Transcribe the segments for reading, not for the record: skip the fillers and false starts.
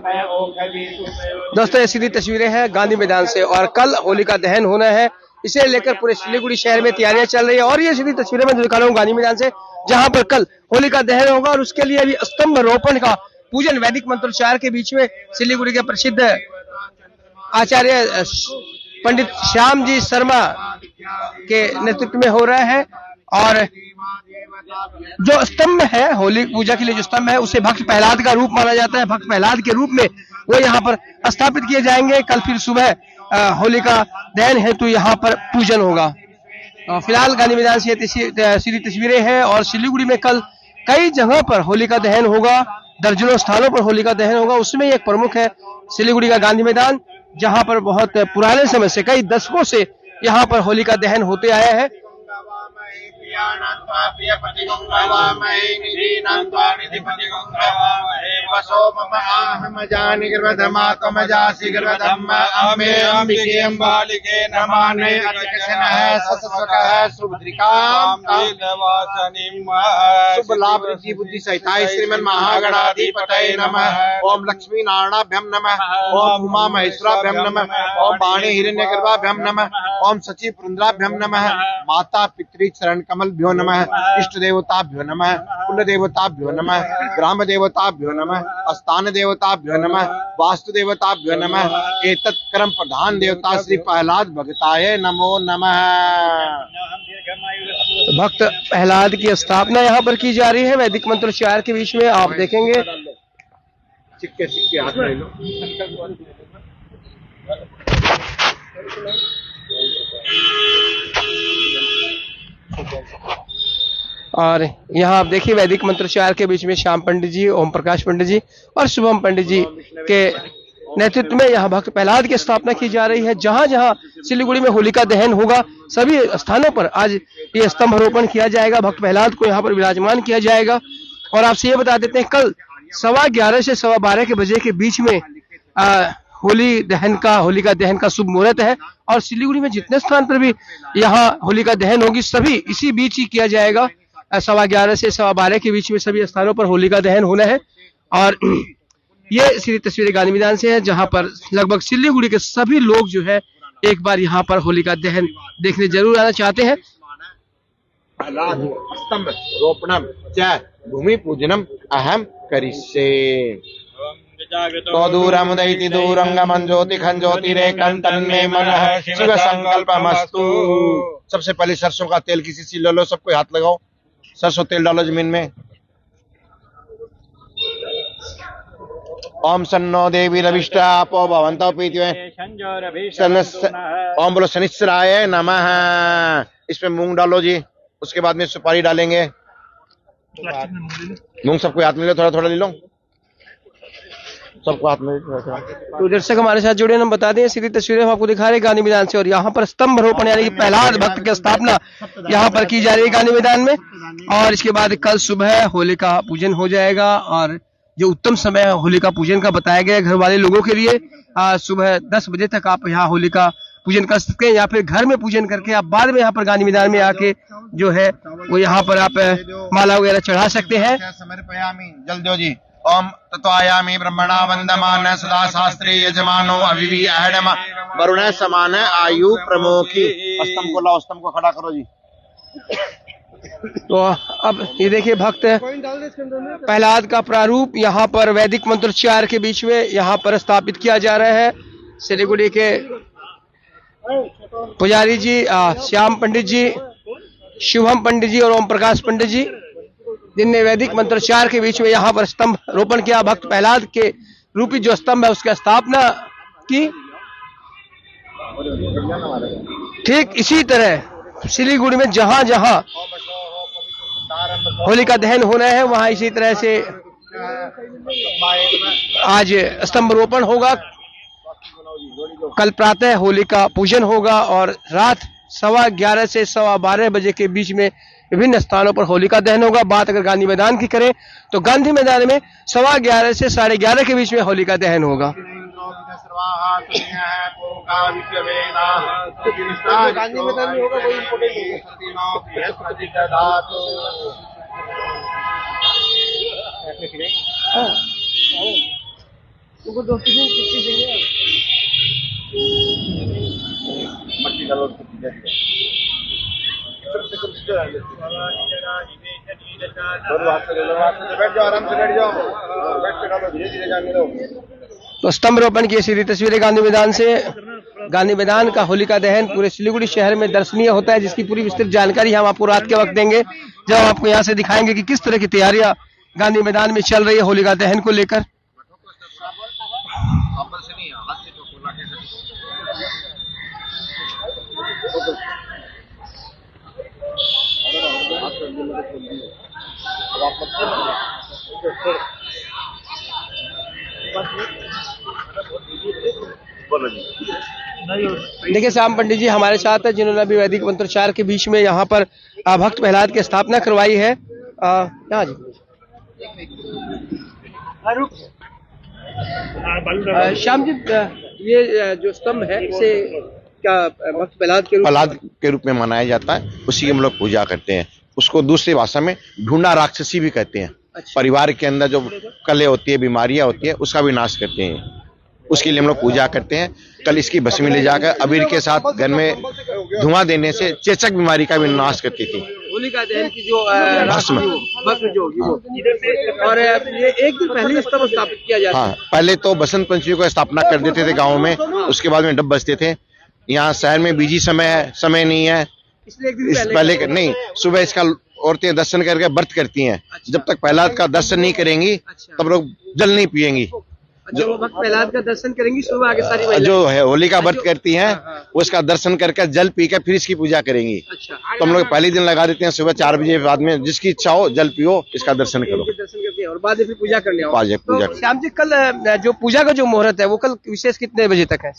दोस्तों ये सीधी तस्वीरें हैं गांधी मैदान से और कल होलिका दहन होना है, इसे लेकर पूरे सिलीगुड़ी शहर में तैयारियां चल रही है। और ये सीधी तस्वीरें मैं दिखा रहा हूँ गांधी मैदान से, जहां पर कल होलिका दहन होगा और उसके लिए अभी स्तंभ रोपण का पूजन वैदिक मंत्रोच्चार के बीच में सिलीगुड़ी के प्रसिद्ध आचार्य पंडित श्याम जी शर्मा के नेतृत्व में हो रहा है। और जो स्तंभ है होली पूजा के लिए, जो स्तंभ है उसे भक्त प्रहलाद का रूप माना जाता है। भक्त प्रहलाद के रूप में वो यहाँ पर स्थापित किए जाएंगे। कल फिर सुबह होलिका दहन हेतु यहाँ पर पूजन होगा। फिलहाल गांधी मैदान से सीधी तस्वीरें हैं और सिलीगुड़ी में कल कई जगह पर होलिका दहन होगा, दर्जनों स्थानों पर होलिका दहन होगा। उसमें एक प्रमुख है सिलीगुड़ी का गांधी मैदान, जहां पर बहुत पुराने समय से, कई दशकों से यहाँ पर होलिका दहन होते आया है। बुद्धि सहिताय श्रीमन महागणाधिपतये नमः। ओम लक्ष्मी नारायणाभ्यम नमः। ओम उमा महेश्वराभ्यम नमः। ओम वाणी हिरण्यगर्भाभ्यम नमः। ओम सची पुरंद्राभ्यम नमः। माता पितृ चरण कमलभ्यो नमः। इष्ट देवताभ्यो नमः। कुल देवताभ्यो नमः। ग्राम देवताभ्यो नमः। स्थान देवताभ्यो नमः। वास्तु देवताभ्यो नमः। एतत् कर्म प्रधान देवता श्री प्रहलाद भगताय नमो नमः। भक्त प्रहलाद की स्थापना यहाँ पर की जा रही है वैदिक मंत्रोच्चार के बीच में। आप देखेंगे सिक्के सिक्के हाथ में लो। और यहाँ आप देखिए वैदिक मंत्रोच्चार के बीच में श्याम पंडित जी, ओम प्रकाश पंडित जी और शुभम पंडित जी के नेतृत्व में यहाँ भक्त प्रहलाद की स्थापना की जा रही है। जहां जहां सिलीगुड़ी में होलिका दहन होगा सभी स्थानों पर आज ये स्तंभ रोपण किया जाएगा। भक्त प्रहलाद को यहाँ पर विराजमान किया जाएगा। और आपसे ये बता देते हैं कल 11:15 से 12:15 के बजे के बीच में होलिका दहन का शुभ मुहूर्त है। और सिलीगुड़ी में जितने स्थान पर भी यहाँ होलिका दहन होगी सभी इसी बीच ही किया जाएगा। 11:15 से 12:15 के बीच में सभी स्थानों पर होलिका दहन होना है। और ये सीधी तस्वीरें गांधी मैदान से है, जहां पर लगभग सिलीगुड़ी के सभी लोग जो है एक बार यहाँ पर होलिका दहन देखने जरूर आना चाहते हैं। स्तंभ रोपणम च भूमि पूजनम अहम करिष्ये। तो दूरम दैति दूरंगमं ज्योतिखं ज्योतिरेकं तन्मे मनः शिव संकल्पमस्तु। सबसे पहले सरसों का तेल किसी सी ले लो, सबको हाथ लगाओ, सरसों तेल डालो जमीन में। ओम सन्नो देवी रविष्टा आपो भवन्तो पीतिवे। ओम बोलो शनिश्चराय नमः। इसमें मूंग डालो जी, उसके बाद में सुपारी डालेंगे। मूंग सबको हाथ में ले लो, थोड़ा थोड़ा ले लो, सबको हाथ में। तो दर्शक हमारे साथ जुड़े, हम बता दें सीधी तस्वीरें हम आपको दिखा रहे हैं गांधी मैदान से। और यहाँ पर स्तंभ रोपण यानी कि प्रहलाद भक्त की स्थापना यहाँ पर की जा रही है गांधी मैदान में। और इसके बाद कल सुबह होलिका पूजन हो जाएगा। और जो उत्तम समय होलिका पूजन का बताया गया घर वाले लोगों के लिए, सुबह 10 बजे तक आप यहाँ होलिका पूजन कर सकते हैं, या फिर घर में पूजन करके आप बाद में यहाँ पर गांधी मैदान में आके जो है वो यहाँ पर आप माला वगैरह चढ़ा सकते हैं। जल दो जी। ओम तत्वायामि ब्रह्मणा वंदमान सदा शास्त्री यजमानो अविवी अहडम वरुण समान आयु प्रमोखी। स्तंभ को लाओ, स्तंभ को खड़ा करो जी। तो अब ये देखिए भक्त प्रहलाद का प्रारूप यहाँ पर वैदिक मंत्रोच्चार के बीच में यहाँ पर स्थापित किया जा रहा है। सिलीगुड़ी के पुजारी जी श्याम पंडित जी, शुभम पंडित जी और ओम प्रकाश पंडित जी, जिनने वैदिक मंत्रोच्चार के बीच में यहाँ पर स्तंभ रोपण किया, भक्त प्रहलाद के रूपी जो स्तंभ है उसकी स्थापना की। ठीक इसी तरह सिलीगुड़ी में जहां जहां होलिका दहन होना है वहां इसी तरह से आज स्तंभ रोपण होगा। कल प्रातः होलिका पूजन होगा और रात 11:15 से 12:15 बजे के बीच में विभिन्न स्थानों पर होलिका दहन होगा। बात अगर गांधी मैदान की करें तो गांधी मैदान में 11:15 से 11:30 के बीच में होलिका दहन होगा। गांधी मैदान में होगा, वही इम्पोर्टेंट होगा। तुमको दोस्ती दिन कितनी देंगे? बैठ जाओ, आराम से बैठ जाओ, बैठ के डालो, धीरे धीरे जाने दो। तो स्तंभ रोपण की सीधी तस्वीरें गांधी मैदान से। गांधी मैदान का होलिका दहन पूरे सिलीगुड़ी शहर में दर्शनीय होता है, जिसकी पूरी विस्तृत जानकारी हम आपको रात के वक्त देंगे, जब हम आपको यहाँ से दिखाएंगे कि किस तरह की तैयारियां गांधी मैदान में चल रही है होलिका दहन को लेकर। देखिए श्याम पंडित जी हमारे साथ है, जिन्होंने अभी वैदिक मंत्रोच्चार के बीच में यहाँ पर भक्त प्रहलाद की स्थापना करवाई है। यहाँ जी श्याम जी, ये जो स्तंभ है इसे क्या भक्त प्रहलाद के रूप में मनाया जाता है, उसी की हम लोग पूजा करते हैं। उसको दूसरी भाषा में ढूंढा राक्षसी भी कहते हैं। अच्छा। परिवार के अंदर जो कले होती है, बीमारियां होती है, उसका भी नाश करते हैं। उसके लिए हम लोग पूजा करते हैं। कल इसकी भस्मी ले जाकर अबीर के साथ घर में धुआं देने से चेचक बीमारी का भी नाश करती थी। होलिका दहन की जो भस्म जो होगी वो, और ये एक दिन पहले स्तंभ स्थापित किया जाता है। हाँ, पहले तो बसंत पंचमी को स्थापना कर देते थे गाँव में, उसके बाद में डब बजते थे। यहाँ शहर में बिजी समय नहीं है, इसलिए एक दिन पहले नहीं, सुबह इसका औरतें दर्शन करके व्रत करती हैं। जब तक प्रहलाद का दर्शन नहीं करेंगी तब लोग जल नहीं पिएंगी। जो भक्त प्रहलाद का दर्शन करेंगी सुबह आगे सारी महिलाएं जो है होलिका व्रत करती हैं, उसका दर्शन करके जल पी के फिर इसकी पूजा करेंगी। अच्छा। तो हम लोग पहले दिन लगा देते हैं, सुबह 4 बजे बाद में जिसकी इच्छा हो जल पियो, इसका दर्शन करो, दर्शन करके और बाद में फिर पूजा करने आओ। पूजा तो श्याम जी, कल जो पूजा का जो मुहूर्त है वो कल विशेष कितने बजे तक है?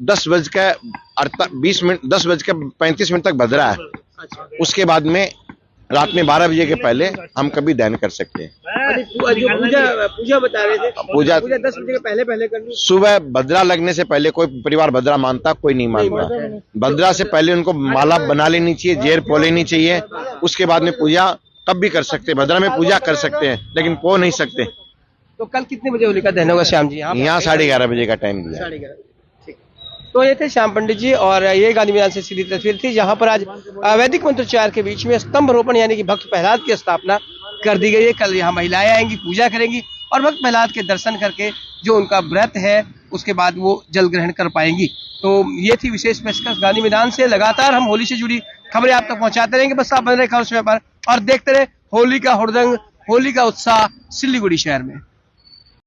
10:35 तक भद्रा है। अच्छा। उसके बाद में रात में 12 बजे के पहले हम कभी दहन कर सकते हैं। जो पूजा बता रहे थे, पूजा 10 बजे के पहले कर लूं। सुबह भद्रा लगने से पहले कोई परिवार भद्रा मानता, कोई नहीं मानता। भद्रा से पहले उनको माला बना लेनी चाहिए, जेर पो लेनी चाहिए। उसके बाद में पूजा कब भी कर सकते हैं, भद्रा में पूजा कर सकते हैं, लेकिन पो नहीं सकते। तो कल कितने बजे होलिका दहन होगा श्याम जी? यहाँ 11:30 बजे का टाइम दिया। 11:30। तो ये थे श्याम पंडित जी, और ये गांधी मैदान से सीधी तस्वीर थी, जहां पर आज वैदिक मंत्रोच्चार के बीच में स्तंभ रोपण यानी कि भक्त प्रहलाद की स्थापना कर दी गई है। कल यहाँ महिलाएं आएंगी, पूजा करेंगी और भक्त प्रहलाद के दर्शन करके जो उनका व्रत है उसके बाद वो जल ग्रहण कर पाएंगी। तो ये थी विशेष पेशकश गांधी मैदान से। लगातार हम होली से जुड़ी खबरें आप तक पहुंचाते रहेंगे, बस आप बने रहे खबर समय पर और देखते रहे होली का हुड़दंग, होली का उत्साह सिलीगुड़ी शहर में।